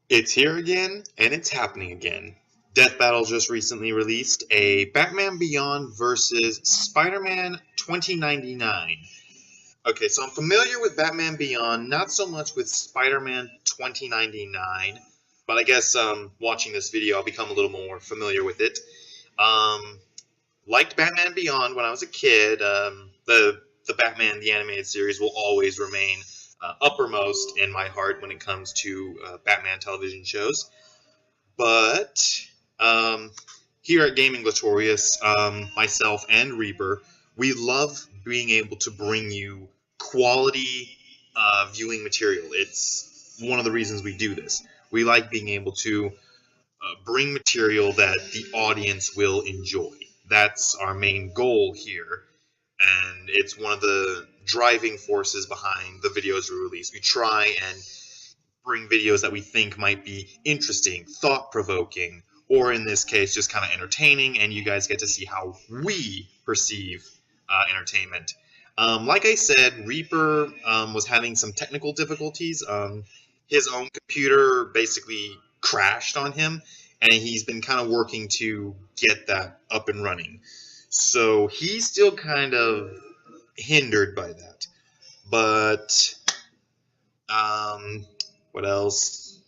It's here again, and it's happening again. DeathBattle just recently released a Batman Beyond versus Spider-Man 2099. Okay, so I'm familiar with Batman Beyond, not so much with Spider-Man 2099, but I guess watching this video I'll become a little more familiar with it. Um, Liked Batman Beyond when I was a kid. The Batman the animated series will always remain uppermost in my heart when it comes to Batman television shows. But um, here at Gaming Glatorius, myself and Reaper, we love being able to bring you quality viewing material. It's one of the reasons we do this. We like being able to bring material that the audience will enjoy. That's our main goal here, and it's one of the driving forces behind the videos we release. We try and bring videos that we think might be interesting, thought-provoking, or in this case, just kind of entertaining, and you guys get to see how we perceive entertainment. Like I said, Reaper was having some technical difficulties. His own computer basically crashed on him, and he's been kind of working to get that up and running. So he's still kind of hindered by that. But what else?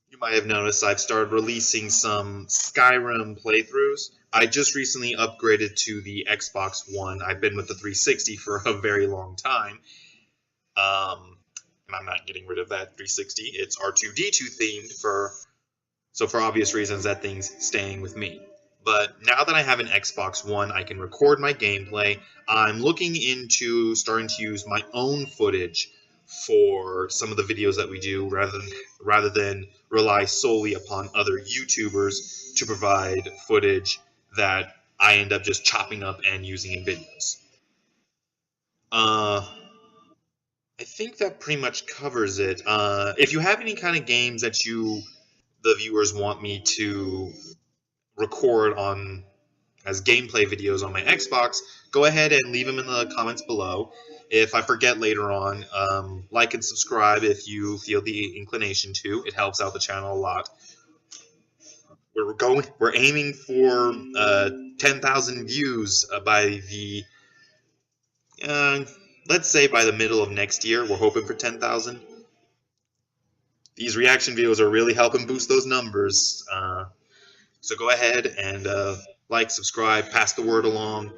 You might have noticed I've started releasing some Skyrim playthroughs. I just recently upgraded to the Xbox One. I've been with the 360 for a very long time. And I'm not getting rid of that 360. It's R2-D2 themed for obvious reasons that thing's staying with me. But now that I have an Xbox One, I can record my gameplay. I'm looking into starting to use my own footage for some of the videos that we do rather than rely solely upon other YouTubers to provide footage that I end up just chopping up and using in videos. I think that pretty much covers it. If you have any kind of games that the viewers want me to record on as gameplay videos on my Xbox, go ahead and leave them in the comments below. If I forget later on, like and subscribe if you feel the inclination to. It helps out the channel a lot. We're aiming for 10,000 views by the let's say by the middle of next year. We're hoping for 10,000. These reaction videos are really helping boost those numbers. So go ahead and like, subscribe, pass the word along,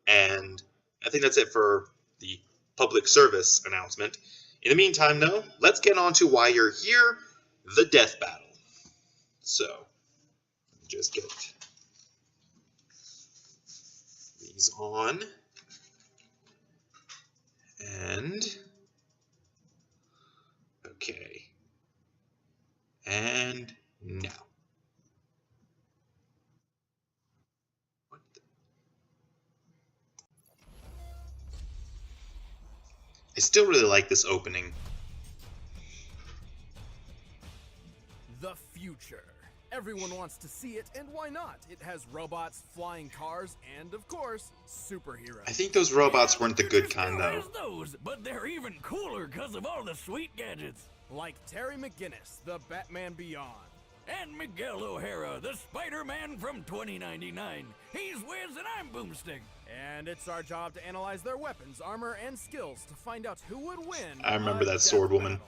and I think that's it for the public service announcement. In the meantime, though, let's get on to why you're here, the death battle. So, just get these on, and okay, and now. I still really like this opening. The future. Everyone wants to see it, and why not? It has robots, flying cars, and of course, superheroes. I think those robots weren't the good kind, though. Those, but they're even cooler because of all the sweet gadgets. Like Terry McGinnis, the Batman Beyond. And Miguel O'Hara, the Spider-Man from 2099. He's Wiz and I'm Boomstick. And it's our job to analyze their weapons, armor, and skills to find out who would win. I remember that sword woman.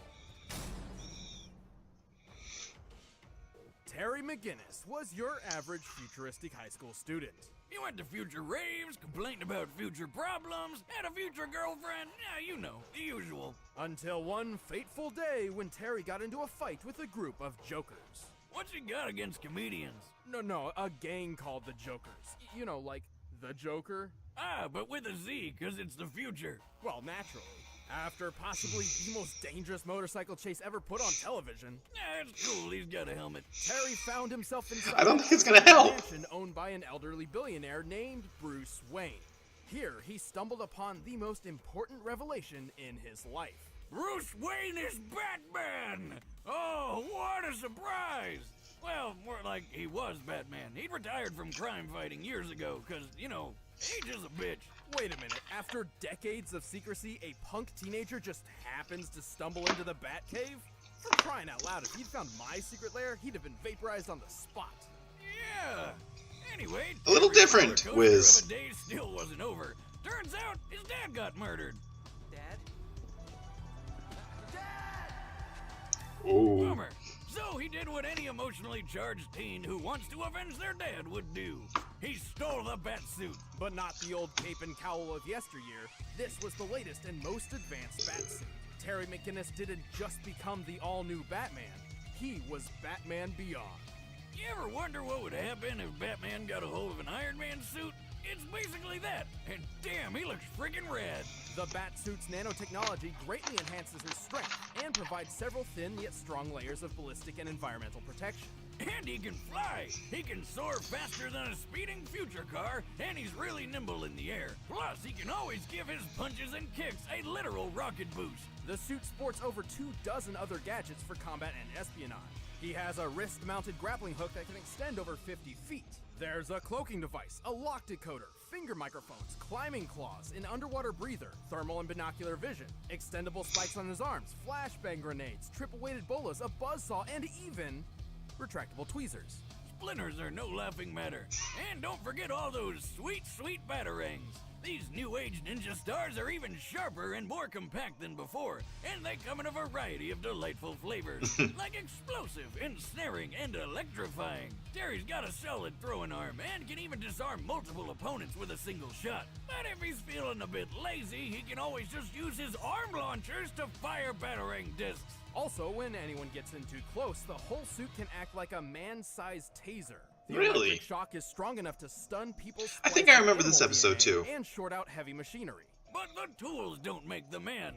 Terry McGinnis was your average futuristic high school student. He went to future raves, complained about future problems, had a future girlfriend, yeah, you know, the usual. Until one fateful day when Terry got into a fight with a group of jokers. What's he got against comedians? No, a gang called the Jokers. You know, like the Joker? Ah, but with a Z, because it's the future. Well, naturally. After possibly the most dangerous motorcycle chase ever put on television. Yeah, it's cool, he's got a helmet. Terry found himself inside I don't think it's gonna help. a mansion owned by an elderly billionaire named Bruce Wayne. Here, he stumbled upon the most important revelation in his life. Bruce Wayne is Batman! Oh, what a surprise! Well, more like he was Batman. He'd retired from crime fighting years ago, because, you know, age is a bitch. Wait a minute, after decades of secrecy, a punk teenager just happens to stumble into the Batcave? For crying out loud, if he'd found my secret lair, he'd have been vaporized on the spot. Yeah. Anyway, A little Terry's different, roller coaster Wiz. of a day still wasn't over. Turns out his dad got murdered. Dad? Ooh. Bummer. So he did what any emotionally charged teen who wants to avenge their dad would do. He stole the bat suit. But not the old cape and cowl of yesteryear. This was the latest and most advanced Batsuit. Terry McGinnis didn't just become the all-new Batman. He was Batman Beyond. You ever wonder what would happen if Batman got a hold of an Iron Man suit? It's basically that. And damn, he looks friggin' rad. The Batsuit's nanotechnology greatly enhances his strength and provides several thin yet strong layers of ballistic and environmental protection. And he can fly. He can soar faster than a speeding future car, and he's really nimble in the air. Plus, he can always give his punches and kicks a literal rocket boost. The suit sports over 24 other gadgets for combat and espionage. He has a wrist-mounted grappling hook that can extend over 50 feet. There's a cloaking device, a lock decoder, finger microphones, climbing claws, an underwater breather, thermal and binocular vision, extendable spikes on his arms, flashbang grenades, triple-weighted bolas, a buzzsaw, and even retractable tweezers. Splinters are no laughing matter. And don't forget all those sweet, sweet batarangs. These new age ninja stars are even sharper and more compact than before, and they come in a variety of delightful flavors, like explosive, ensnaring, and electrifying. Terry's got a solid throwing arm and can even disarm multiple opponents with a single shot. But if he's feeling a bit lazy, he can always just use his arm launchers to fire batarang discs. Also, when anyone gets in too close, the whole suit can act like a man-sized taser. The Really? electric shock is strong enough to stun people. I think I remember this episode too. And short out heavy machinery. But the tools don't make the man,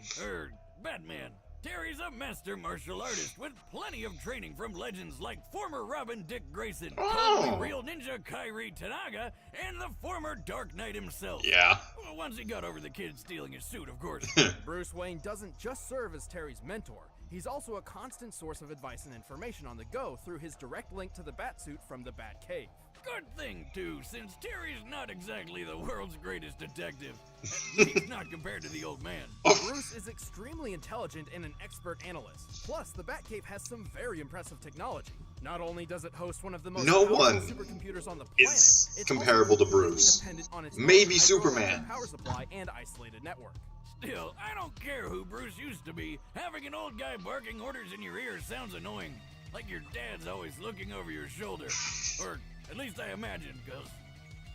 Batman. Terry's a master martial artist with plenty of training from legends like former Robin Dick Grayson, totally real ninja Kairi Tanaga, and the former Dark Knight himself. Yeah. Well, once he got over the kid stealing his suit, of course. Bruce Wayne doesn't just serve as Terry's mentor. He's also a constant source of advice and information on the go through his direct link to the Batsuit from the Batcave. Good thing, too, since Terry's not exactly the world's greatest detective. He's not compared to the old man. Bruce is extremely intelligent and an expert analyst. Plus, the Batcave has some very impressive technology. Not only does it host one of the most No powerful one supercomputers on the planet, is it's comparable also to Bruce. dependent on its Maybe own Superman. power supply and isolated network. Still, I don't care who Bruce used to be. Having an old guy barking orders in your ear sounds annoying. Like your dad's always looking over your shoulder. Or at least I imagine, because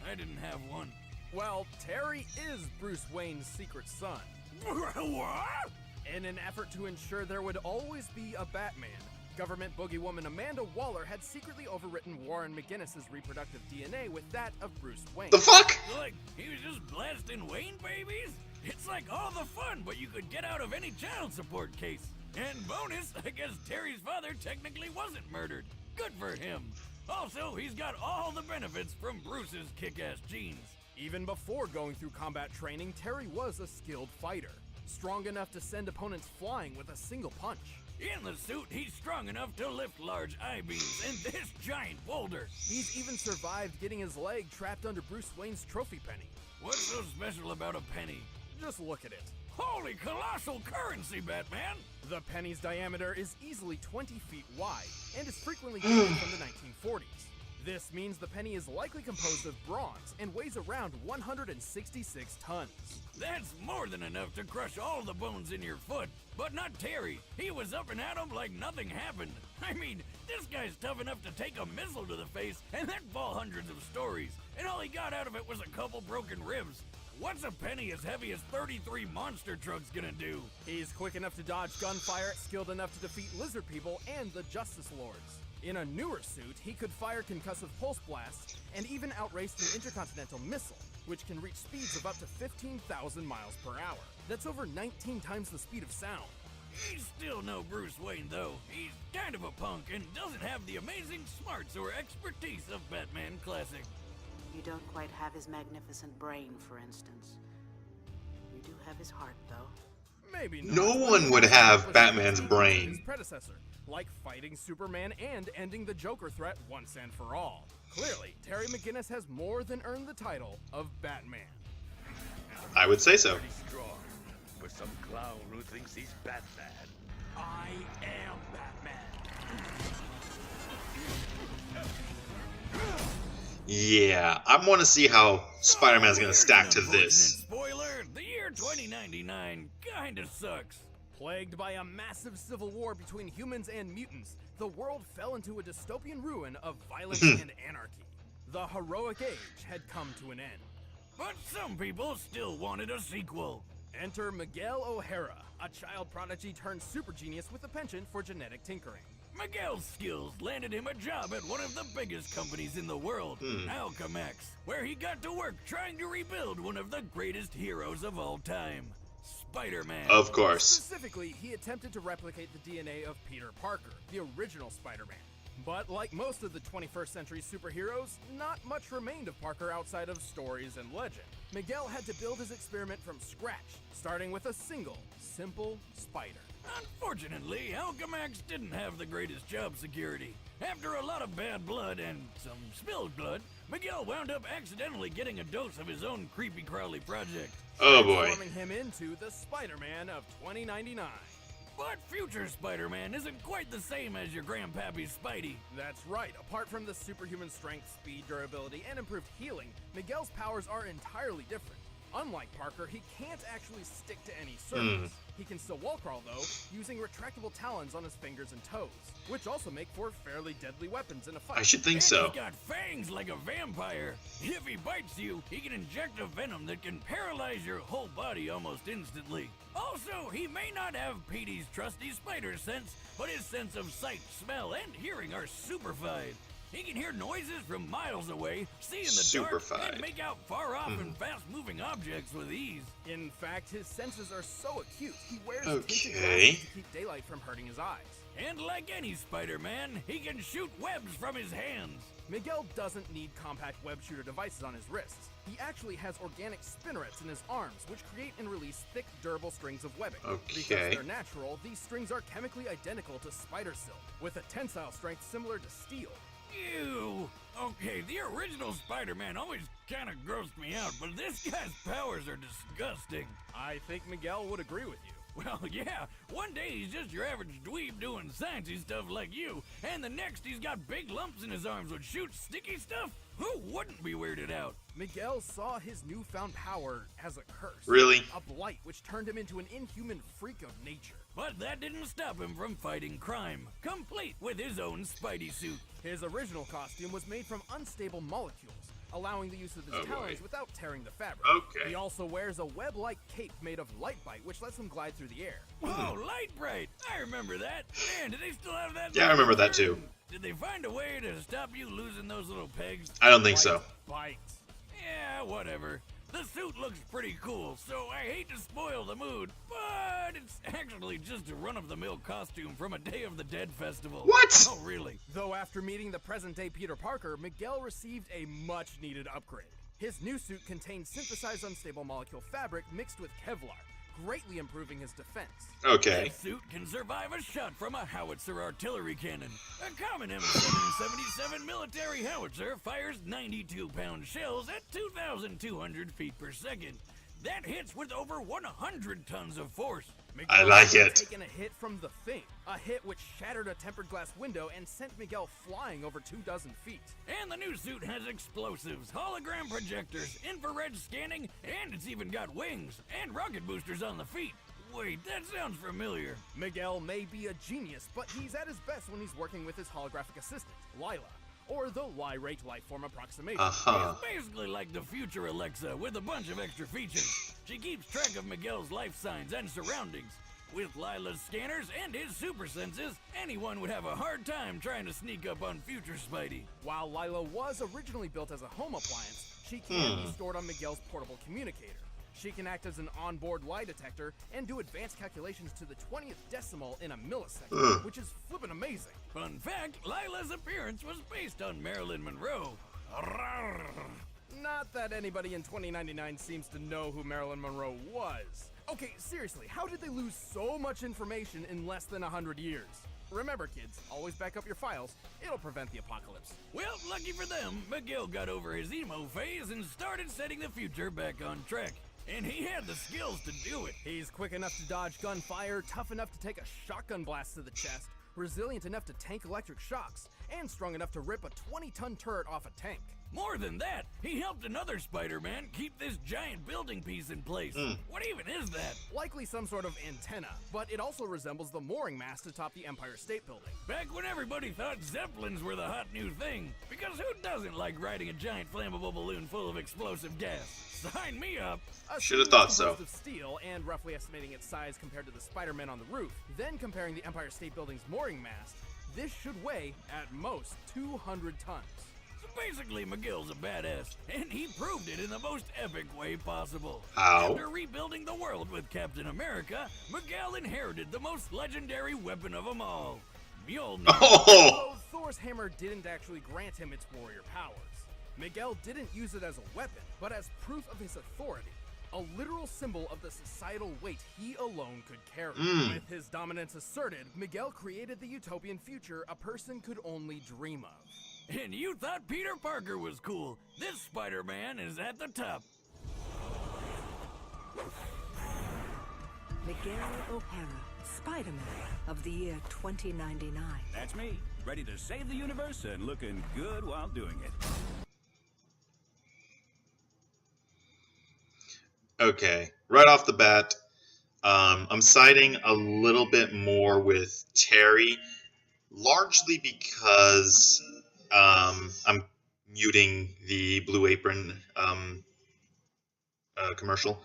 I didn't have one. Well, Terry is Bruce Wayne's secret son. What? In an effort to ensure there would always be a Batman, government boogie woman Amanda Waller had secretly overwritten Warren McGinnis's reproductive DNA with that of Bruce Wayne. The fuck? Like, he was just blasting Wayne babies? It's like all the fun, but you could get out of any child support case. And bonus, I guess Terry's father technically wasn't murdered. Good for him. Also, he's got all the benefits from Bruce's kick-ass genes. Even before going through combat training, Terry was a skilled fighter, strong enough to send opponents flying with a single punch. In the suit, he's strong enough to lift large I-beams and this giant boulder. He's even survived getting his leg trapped under Bruce Wayne's trophy penny. What's so special about a penny? Just look at it. Holy colossal currency, Batman! The penny's diameter is easily 20 feet wide and is frequently dated from the 1940s. This means the penny is likely composed of bronze and weighs around 166 tons. That's more than enough to crush all the bones in your foot. But not Terry. He was up and at 'em like nothing happened. I mean, this guy's tough enough to take a missile to the face and then fall hundreds of stories. And all he got out of it was a couple broken ribs. What's a penny as heavy as 33 monster trucks gonna do? He's quick enough to dodge gunfire, skilled enough to defeat lizard people and the Justice Lords. In a newer suit, he could fire concussive pulse blasts and even outrace the intercontinental missile, which can reach speeds of up to 15,000 miles per hour. That's over 19 times the speed of sound. He's still no Bruce Wayne, though. He's kind of a punk and doesn't have the amazing smarts or expertise of Batman Classic. You don't quite have his magnificent brain, for instance. You do have his heart, though. Maybe not. No one would have Batman's His brain. predecessor, like fighting Superman and ending the Joker threat once and for all. Clearly, Terry McGinnis has more than earned the title of Batman. I would say so. Pretty strong for some clown who thinks he's Batman. I am Batman. Yeah, I want to see how Spider-Man's gonna stack to this. Spoiler, the year 2099 kinda sucks. Plagued by a massive civil war between humans and mutants, the world fell into a dystopian ruin of violence and anarchy. The heroic age had come to an end. But some people still wanted a sequel. Enter Miguel O'Hara, a child prodigy turned super genius with a penchant for genetic tinkering. Miguel's skills landed him a job at one of the biggest companies in the world, Alchemax, where he got to work trying to rebuild one of the greatest heroes of all time, Spider-Man. Of course. Specifically, he attempted to replicate the DNA of Peter Parker, the original Spider-Man. But like most of the 21st century superheroes, not much remained of Parker outside of stories and legend. Miguel had to build his experiment from scratch, starting with a single, simple spider. Unfortunately, Alchemax didn't have the greatest job security. After a lot of bad blood and some spilled blood, Miguel wound up accidentally getting a dose of his own creepy crawly project. Oh boy. Transforming him into the Spider-Man of 2099. But future Spider-Man isn't quite the same as your grandpappy's Spidey. That's right. Apart from the superhuman strength, speed, durability, and improved healing, Miguel's powers are entirely different. Unlike Parker, he can't actually stick to any surface. He can still wall crawl, though, using retractable talons on his fingers and toes, which also make for fairly deadly weapons in a fight. I should think And so. he's got fangs like a vampire. If he bites you, he can inject a venom that can paralyze your whole body almost instantly. Also, he may not have Petey's trusty spider sense, but his sense of sight, smell, and hearing are superfied. He can hear noises from miles away, see in the dark, Superfied. and make out far off and fast-moving objects with ease. In fact, his senses are so acute, he wears Okay. tinted glasses to keep daylight from hurting his eyes. And like any Spider-Man, he can shoot webs from his hands. Miguel doesn't need compact web shooter devices on his wrists. He actually has organic spinnerets in his arms, which create and release thick, durable strings of webbing. Because Okay. they're natural, these strings are chemically identical to spider silk, with a tensile strength similar to steel. Ew. Okay, the original Spider-Man always kind of grossed me out, but this guy's powers are disgusting. I think Miguel would agree with you. Well, yeah, one day he's just your average dweeb doing sciencey stuff like you, and the next he's got big lumps in his arms which shoot sticky stuff? Who wouldn't be weirded out? Miguel saw his newfound power as a curse. Really? A blight which turned him into an inhuman freak of nature. But that didn't stop him from fighting crime, complete with his own Spidey suit. His original costume was made from unstable molecules, allowing the use of his Oh, boy. talons without tearing the fabric. Okay. He also wears a web-like cape made of light bite, which lets him glide through the air. Oh, Light Bright! I remember that. Man, do they still have that? Yeah, I remember that too. Did they find a way to stop you losing those little pegs? I don't think so. Bite. Yeah, whatever. The suit looks pretty cool, so I hate to spoil the mood, but it's actually just a run-of-the-mill costume from a Day of the Dead festival. What? Oh, really? Though after meeting the present-day Peter Parker, Miguel received a much-needed upgrade. His new suit contained synthesized unstable molecule fabric mixed with Kevlar, greatly improving his defense. Okay. This suit can survive a shot from a howitzer artillery cannon. A common M777 military howitzer fires 92-pound shells at 2,200 feet per second. That hits with over 100 tons of force. Miguel I like had it. taken a hit from the Thing, a hit which shattered a tempered glass window and sent Miguel flying over 2,000 feet. And the new suit has explosives, hologram projectors, infrared scanning, and it's even got wings and rocket boosters on the feet. Wait, that sounds familiar. Miguel may be a genius, but he's at his best when he's working with his holographic assistant, Lila, or the Y-rate lifeform approximation. Uh-huh. It's basically like the future Alexa with a bunch of extra features. She keeps track of Miguel's life signs and surroundings. With Lila's scanners and his super senses, anyone would have a hard time trying to sneak up on future Spidey. While Lila was originally built as a home appliance, she can be stored on Miguel's portable communicator. She can act as an onboard lie detector and do advanced calculations to the 20th decimal in a millisecond, which is flippin' amazing. Fun fact, Lila's appearance was based on Marilyn Monroe. Not that anybody in 2099 seems to know who Marilyn Monroe was. Okay, seriously, how did they lose so much information in less than 100 years? Remember, kids, always back up your files. It'll prevent the apocalypse. Well, lucky for them, Miguel got over his emo phase and started setting the future back on track. And he had the skills to do it. He's quick enough to dodge gunfire, tough enough to take a shotgun blast to the chest, resilient enough to tank electric shocks, and strong enough to rip a 20-ton turret off a tank. More than that, he helped another Spider-Man keep this giant building piece in place. What even is that? Likely some sort of antenna, but it also resembles the mooring mast atop the Empire State Building. Back when everybody thought Zeppelins were the hot new thing. Because who doesn't like riding a giant flammable balloon full of explosive gas? Sign me up. Should have thought so. Of steel and roughly estimating its size compared to the Spider-Man on the roof, then comparing the Empire State Building's mooring mast, this should weigh, at most, 200 tons. So basically, Miguel's a badass, and he proved it in the most epic way possible. How? After rebuilding the world with Captain America, Miguel inherited the most legendary weapon of them all, Mjolnir. Oh! Though Thor's hammer didn't actually grant him its warrior powers, Miguel didn't use it as a weapon, but as proof of his authority. A literal symbol of the societal weight he alone could carry. With his dominance asserted, Miguel created the utopian future a person could only dream of. And you thought Peter Parker was cool. This Spider-Man is at the top. Miguel O'Hara, Spider-Man of the year 2099. That's me, ready to save the universe and looking good while doing it. Okay, right off the bat, I'm siding a little bit more with Terry, largely because I'm muting the Blue Apron commercial.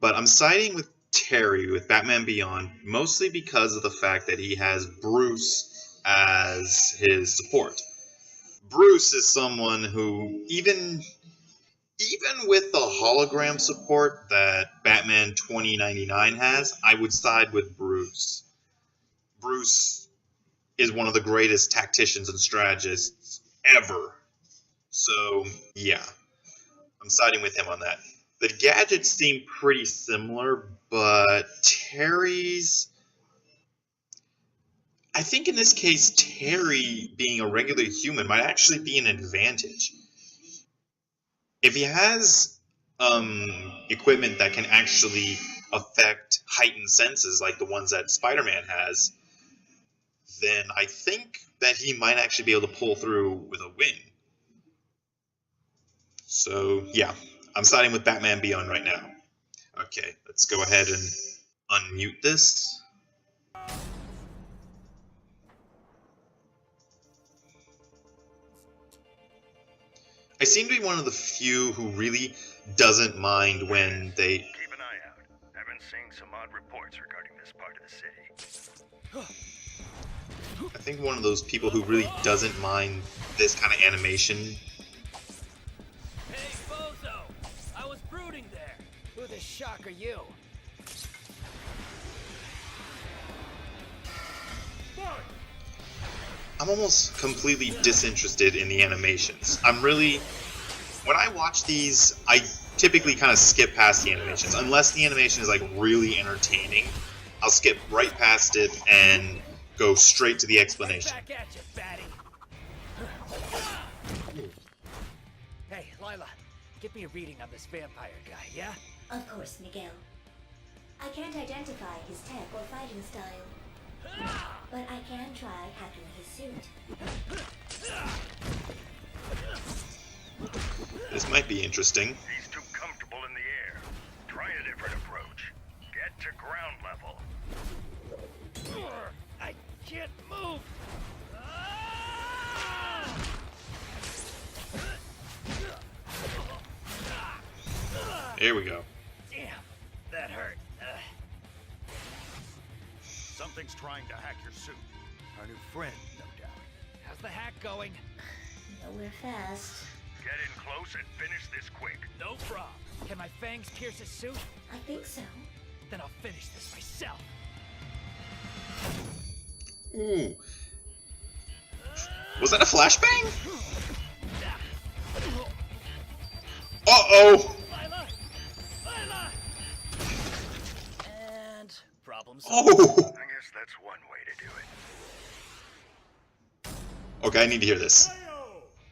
But I'm siding with Terry with Batman Beyond, mostly because of the fact that he has Bruce as his support. Bruce is someone who, even with the hologram support that Batman 2099 has, I would side with Bruce. Bruce is one of the greatest tacticians and strategists ever. So, yeah, I'm siding with him on that. The gadgets seem pretty similar, but Terry's... I think in this case, Terry being a regular human might actually be an advantage. If he has equipment that can actually affect heightened senses like the ones that Spider-Man has, then I think that he might actually be able to pull through with a win. So, yeah, I'm siding with Batman Beyond right now. Okay, let's go ahead and unmute this. I seem to be one of the few who really doesn't mind when they... Keep an eye out. I've been seeing some odd reports regarding this part of the city. I think one of those people who really doesn't mind this kind of animation. Hey, Bozo! I was brooding there. Who the shock are you? I'm almost completely disinterested in the animations. When I watch these, I typically kind of skip past the animations. Unless the animation is like really entertaining, I'll skip right past it and go straight to the explanation. Back at you, batty. Hey, Lila, give me a reading on this vampire guy, yeah? Of course, Miguel. I can't identify his tech or fighting style, but I can try hacking his suit. This might be interesting. He's too comfortable in the air. Try a different approach. Get to ground level. I can't move. Here we go. Damn, that hurt. Something's trying to hack your suit. Our new friend, no doubt. How's the hack going? Nowhere fast. Get in close and finish this quick. No problem. Can my fangs pierce his suit? I think so. Then I'll finish this myself. Ooh. Was that a flashbang? Uh-oh! Lila! Lila! And problem solved. Oh! I guess that's one way to do it. Okay, I need to hear this.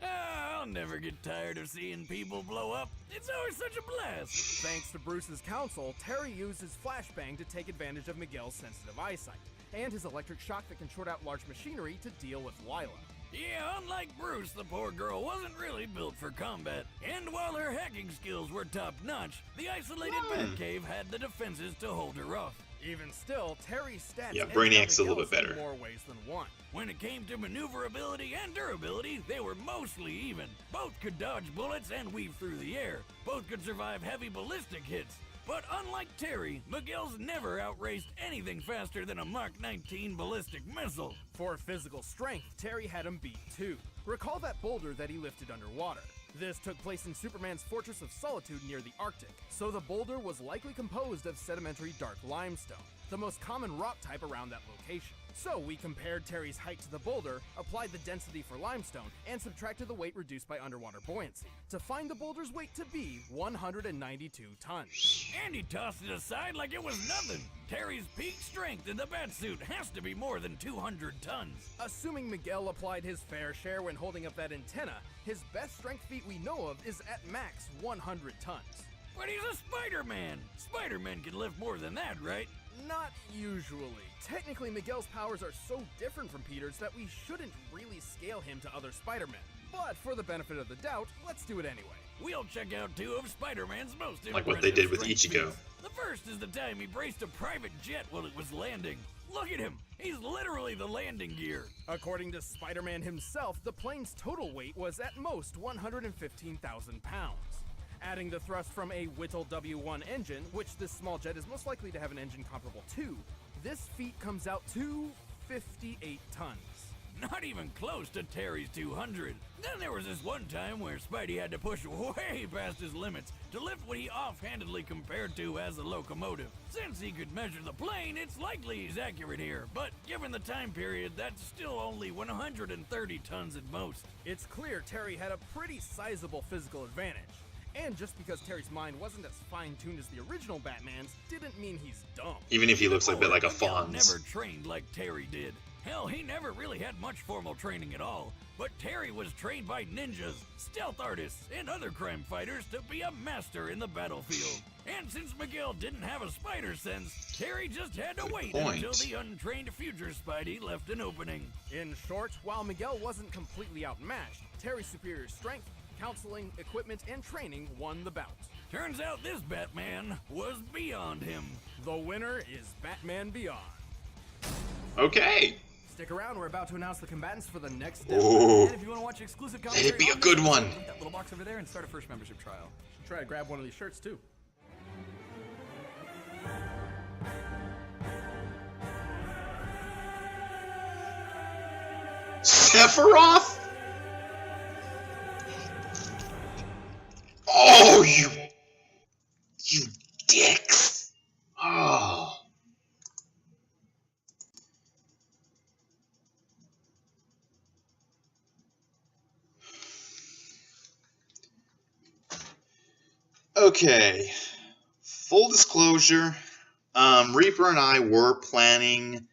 I'll never get tired of seeing people blow up. It's always such a blast. Thanks to Bruce's counsel, Terry used his flashbang to take advantage of Miguel's sensitive eyesight, and his electric shock that can short out large machinery to deal with Lila. Yeah, unlike Bruce, the poor girl wasn't really built for combat. And while her hacking skills were top-notch, the isolated Batcave had the defenses to hold her off. Even still, Terry's stats Yeah, ended Brainiac's up a little Miguel's bit better. in more ways than one. When it came to maneuverability and durability, they were mostly even. Both could dodge bullets and weave through the air. Both could survive heavy ballistic hits. But unlike Terry, Miguel's never outraced anything faster than a Mach 19 ballistic missile. For physical strength, Terry had him beat too. Recall that boulder that he lifted underwater. This took place in Superman's Fortress of Solitude near the Arctic, so the boulder was likely composed of sedimentary dark limestone, the most common rock type around that location. So we compared Terry's height to the boulder, applied the density for limestone, and subtracted the weight reduced by underwater buoyancy, to find the boulder's weight to be 192 tons. And he tossed it aside like it was nothing. Terry's peak strength in the batsuit has to be more than 200 tons. Assuming Miguel applied his fair share when holding up that antenna, his best strength feat we know of is at max 100 tons. But he's a Spider-Man. Spider-Man can lift more than that, right? Not usually. Technically, Miguel's powers are so different from Peter's that we shouldn't really scale him to other Spider-Men. But for the benefit of the doubt, let's do it anyway. We'll check out two of Spider-Man's most impressive Like what they did with strength Ichigo. feats. The first is the time he braced a private jet while it was landing. Look at him. He's literally the landing gear. According to Spider-Man himself, the plane's total weight was at most 115,000 pounds. Adding the thrust from a Whittle W1 engine, which this small jet is most likely to have an engine comparable to, this feat comes out to 58 tons. Not even close to Terry's 200. Then there was this one time where Spidey had to push way past his limits to lift what he offhandedly compared to as a locomotive. Since he could measure the plane, it's likely he's accurate here, but given the time period, that's still only 130 tons at most. It's clear Terry had a pretty sizable physical advantage. And just because Terry's mind wasn't as fine-tuned as the original Batman's, didn't mean he's dumb. Even if he looks a bit like a Miguel Fonz. never trained like Terry did. Hell, he never really had much formal training at all. But Terry was trained by ninjas, stealth artists, and other crime fighters to be a master in the battlefield. And since Miguel didn't have a spider sense, Terry just had to wait until the untrained future Spidey left an opening. In short, while Miguel wasn't completely outmatched, Terry's superior strength, counseling, equipment, and training won the bout. Turns out this Batman was beyond him. The winner is Batman Beyond. Okay. Stick around, we're about to announce the combatants for the next Ooh. And if you want to watch exclusive commentary, Let it be a good one. click that little box over there and start a first membership trial. Try to grab one of these shirts too. Sephiroth? Oh, you dicks. Oh. Okay. Full disclosure, Reaper and I were planning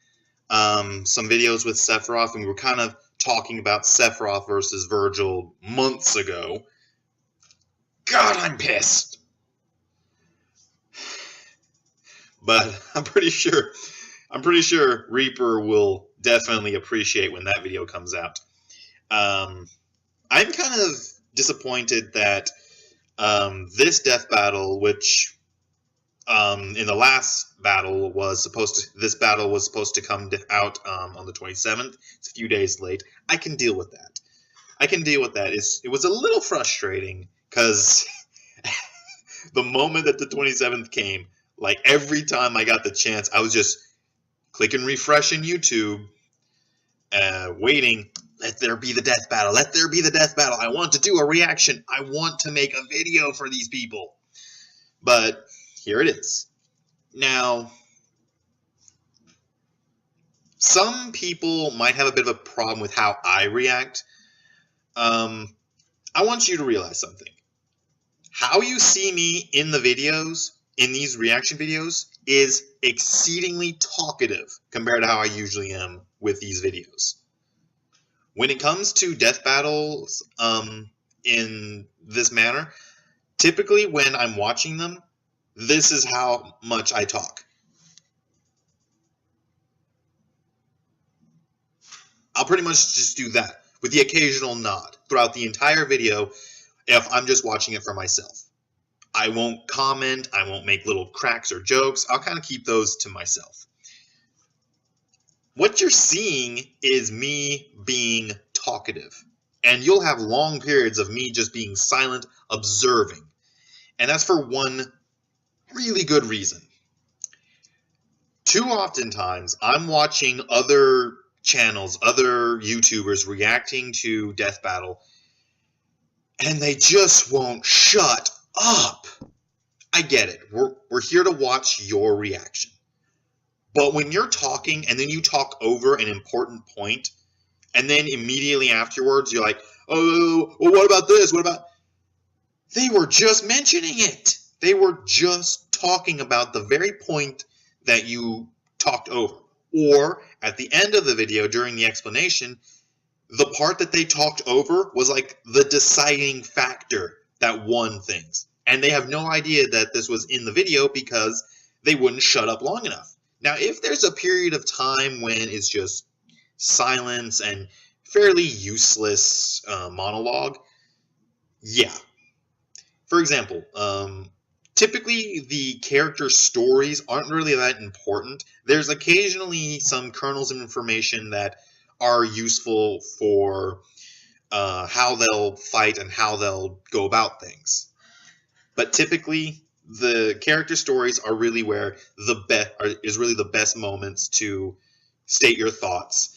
some videos with Sephiroth, and we were kind of talking about Sephiroth versus Virgil months ago. God, I'm pissed. But I'm pretty sure Reaper will definitely appreciate when that video comes out. I'm kind of disappointed that this death battle, which in the last battle this battle was supposed to come out on the 27th. It's a few days late. I can deal with that. It was a little frustrating because the moment that the 27th came, like every time I got the chance, I was just clicking refresh in YouTube, waiting. Let there be the death battle. Let there be the death battle. I want to do a reaction. I want to make a video for these people. But here it is. Now, some people might have a bit of a problem with how I react. I want you to realize something. How you see me in the videos, in these reaction videos, is exceedingly talkative compared to how I usually am with these videos. When it comes to death battles in this manner, typically when I'm watching them, this is how much I talk. I'll pretty much just do that. with the occasional nod throughout the entire video if I'm just watching it for myself. I won't comment, I won't make little cracks or jokes, I'll kind of keep those to myself. What you're seeing is me being talkative, and you'll have long periods of me just being silent, observing. And that's for one really good reason. Too oftentimes, I'm watching other channels, other YouTubers reacting to DeathBattle, and they just won't shut up. I get it. We're here to watch your reaction. But when you're talking and then you talk over an important point, and then immediately afterwards you're like, oh, well, what about this? What about... They were just mentioning it. They were just talking about the very point that you talked over. Or at the end of the video during the explanation, the part that they talked over was like the deciding factor that won things. And they have no idea that this was in the video because they wouldn't shut up long enough. Now, if there's a period of time when it's just silence and fairly useless monologue, yeah. For example, typically the character stories aren't really that important. There's occasionally some kernels of information that are useful for how they'll fight and how they'll go about things. But typically, the character stories are really where the best moments to state your thoughts.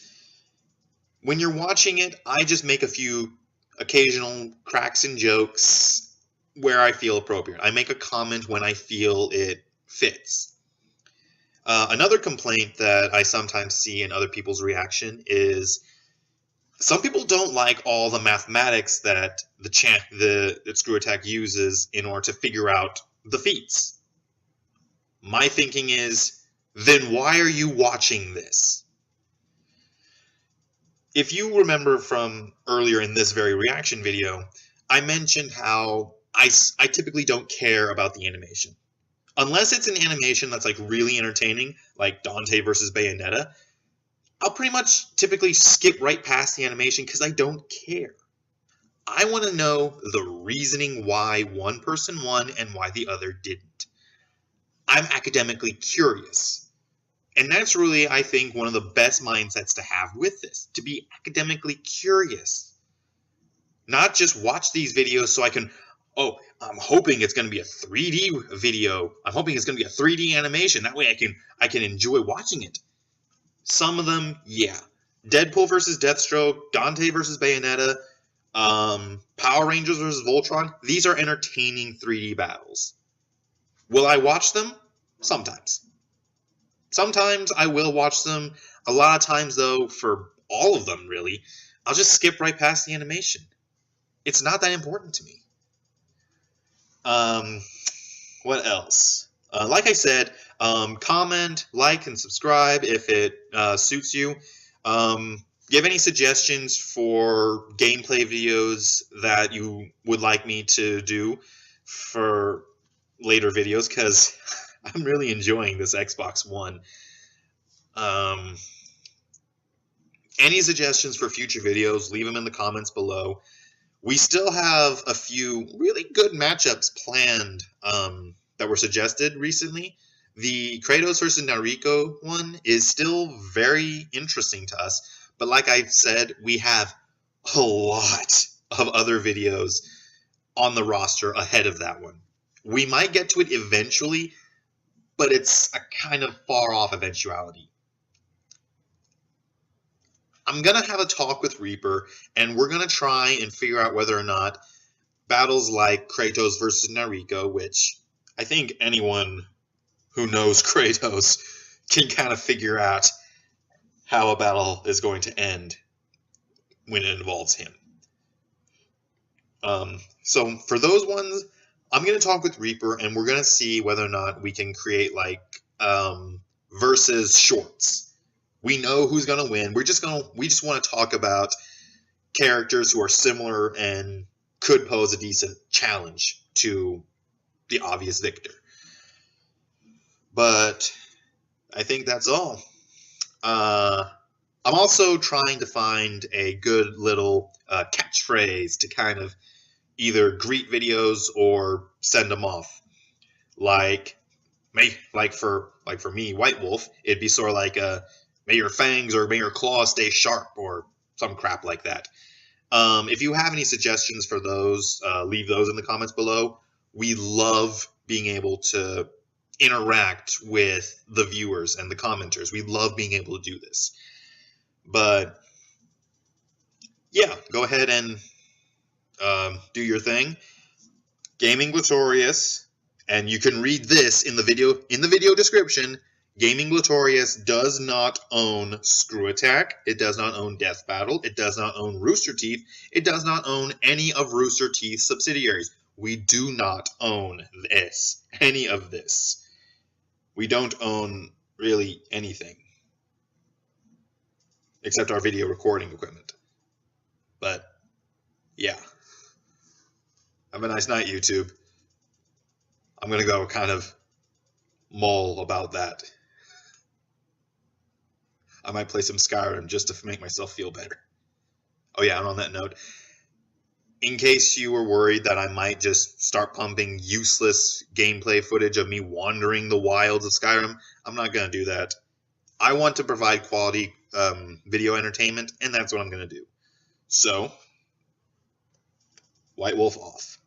When you're watching it, I just make a few occasional cracks and jokes where I feel appropriate. I make a comment when I feel it fits. Another complaint that I sometimes see in other people's reaction is some people don't like all the mathematics that the ScrewAttack uses in order to figure out the feats. My thinking is, then why are you watching this? If you remember from earlier in this very reaction video, I mentioned how I typically don't care about the animation. Unless it's an animation that's like really entertaining, like Dante versus Bayonetta, I'll pretty much typically skip right past the animation because I don't care. I want to know the reasoning why one person won and why the other didn't. I'm academically curious. And that's really, I think, one of the best mindsets to have with this, to be academically curious. Not just watch these videos so I can, oh, I'm hoping it's going to be a 3D video. I'm hoping it's going to be a 3D animation. That way I can enjoy watching it. Some of them, yeah. Deadpool versus Deathstroke, Dante versus Bayonetta, Power Rangers versus Voltron. These are entertaining 3D battles. Will I watch them? Sometimes. Sometimes I will watch them. A lot of times, though, for all of them, really, I'll just skip right past the animation. It's not that important to me. What else? Like I said, comment, like, and subscribe if it suits you. Give any suggestions for gameplay videos that you would like me to do for later videos, because I'm really enjoying this Xbox One. Any suggestions for future videos, leave them in the comments below. We still have a few really good matchups planned that were suggested recently. The Kratos versus Nariko one is still very interesting to us, but like I've said, we have a lot of other videos on the roster ahead of that one. We might get to it eventually, but it's a kind of far off eventuality. I'm going to have a talk with Reaper, and we're going to try and figure out whether or not battles like Kratos versus Nariko, which I think anyone who knows Kratos can kind of figure out how a battle is going to end when it involves him. So for those ones, I'm going to talk with Reaper, and we're going to see whether or not we can create like versus shorts. We know who's going to win. We just want to talk about characters who are similar and could pose a decent challenge to the obvious victor. But I think that's all. I'm also trying to find a good little catchphrase to kind of either greet videos or send them off. Like for me, White Wolf, it'd be sort of like may your fangs or may your claws stay sharp or some crap like that. If you have any suggestions for those, leave those in the comments below. We love being able to interact with the viewers and the commenters. We love being able to do this. But yeah, go ahead and do your thing. Gaming Glatorius, and you can read this in the video description. Gaming Glatorius does not own ScrewAttack. It does not own DeathBattle. It does not own Rooster Teeth. It does not own any of Rooster Teeth's subsidiaries. We do not own any of this. We don't own really anything except our video recording equipment. But yeah. Have a nice night, YouTube. I'm going to go kind of mull about that. I might play some Skyrim just to make myself feel better. Oh yeah, and on that note, in case you were worried that I might just start pumping useless gameplay footage of me wandering the wilds of Skyrim, I'm not going to do that. I want to provide quality video entertainment, and that's what I'm going to do. So, White Wolf off.